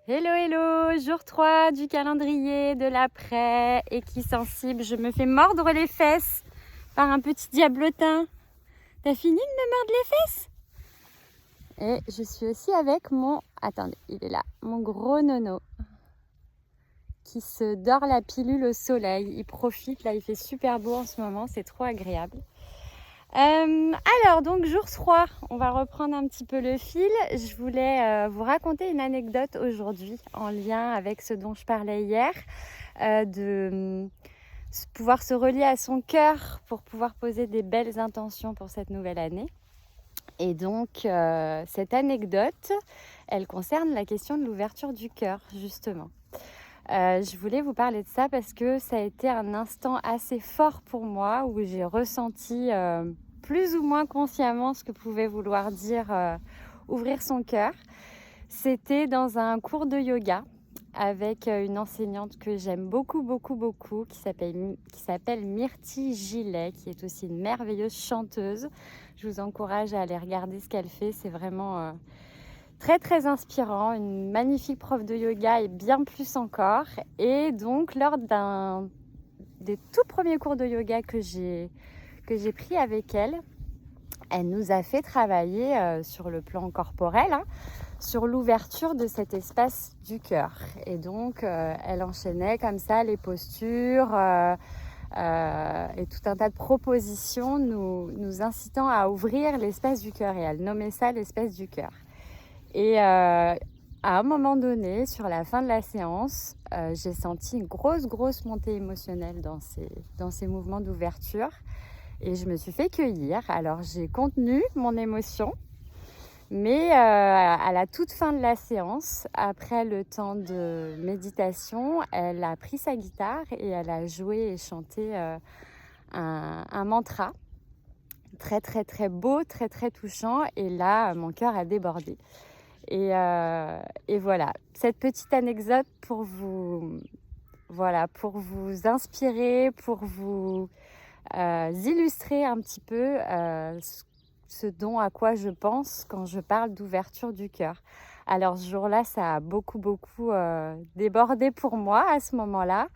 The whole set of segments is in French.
Hello, hello, jour 3 du calendrier de l'après, équisensible. Je me fais mordre les fesses par un petit diablotin. T'as fini de me mordre les fesses? Et je suis aussi avec mon... Attendez, il est là. Mon gros nono qui se dort la pilule au soleil. Il profite, là il fait super beau en ce moment, c'est trop agréable. Alors, donc jour 3, on va reprendre un petit peu le fil. Je voulais vous raconter une anecdote aujourd'hui en lien avec ce dont je parlais hier, de pouvoir se relier à son cœur pour pouvoir poser des belles intentions pour cette nouvelle année. Et donc, cette anecdote, elle concerne la question de l'ouverture du cœur, justement. Je voulais vous parler de ça parce que ça a été un instant assez fort pour moi où j'ai ressenti plus ou moins consciemment ce que pouvait vouloir dire ouvrir son cœur. C'était dans un cours de yoga avec une enseignante que j'aime beaucoup, qui s'appelle Myrtille Gillet, qui est aussi une merveilleuse chanteuse. Je vous encourage à aller regarder ce qu'elle fait, c'est vraiment... très inspirant, une magnifique prof de yoga et bien plus encore. Et donc lors d'un des tout premiers cours de yoga que j'ai pris avec elle, elle nous a fait travailler sur le plan corporel, sur l'ouverture de cet espace du cœur. Et donc elle enchaînait comme ça les postures et tout un tas de propositions nous incitant à ouvrir l'espace du cœur. Et elle nommait ça l'espace du cœur. Et à un moment donné, sur la fin de la séance, j'ai senti une grosse montée émotionnelle dans ces mouvements d'ouverture. Et je me suis fait cueillir. Alors j'ai contenu mon émotion, mais à la toute fin de la séance, après le temps de méditation, elle a pris sa guitare et elle a joué et chanté un mantra très beau, très touchant. Et là, mon cœur a débordé. Et voilà, cette petite anecdote pour vous inspirer, pour vous illustrer un petit peu ce dont à quoi je pense quand je parle d'ouverture du cœur. Alors ce jour-là, ça a beaucoup débordé pour moi à ce moment-là.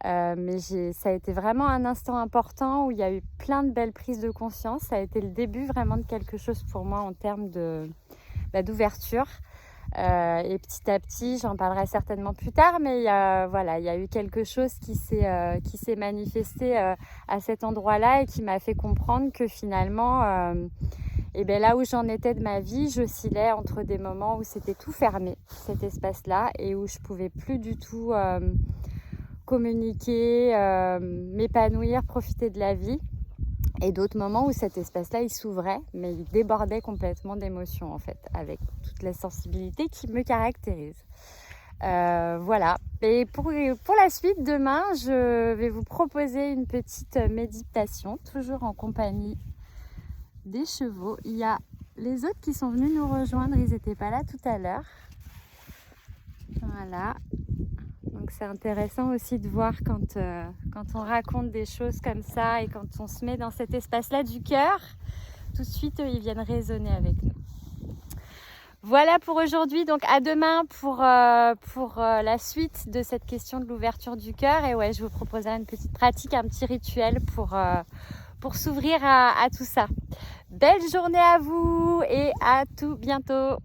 Mais ça a été vraiment un instant important où il y a eu plein de belles prises de conscience. Ça a été le début vraiment de quelque chose pour moi en termes d'ouverture. Et petit à petit, j'en parlerai certainement plus tard, mais il y a eu quelque chose qui s'est manifesté à cet endroit-là et qui m'a fait comprendre que finalement, là où j'en étais de ma vie, j'oscillais entre des moments où c'était tout fermé, cet espace-là, et où je pouvais plus du tout communiquer, m'épanouir, profiter de la vie. Et d'autres moments où cet espace-là, il s'ouvrait, mais il débordait complètement d'émotions, en fait, avec toute la sensibilité qui me caractérise. Voilà. Et pour la suite, demain, je vais vous proposer une petite méditation, toujours en compagnie des chevaux. Il y a les autres qui sont venus nous rejoindre, ils n'étaient pas là tout à l'heure. Voilà. Donc c'est intéressant aussi de voir quand on raconte des choses comme ça et quand on se met dans cet espace-là du cœur, tout de suite ils viennent résonner avec nous. Voilà pour aujourd'hui, donc à demain pour la suite de cette question de l'ouverture du cœur. Et ouais, je vous proposerai une petite pratique, un petit rituel pour s'ouvrir à tout ça. Belle journée à vous et à tout bientôt.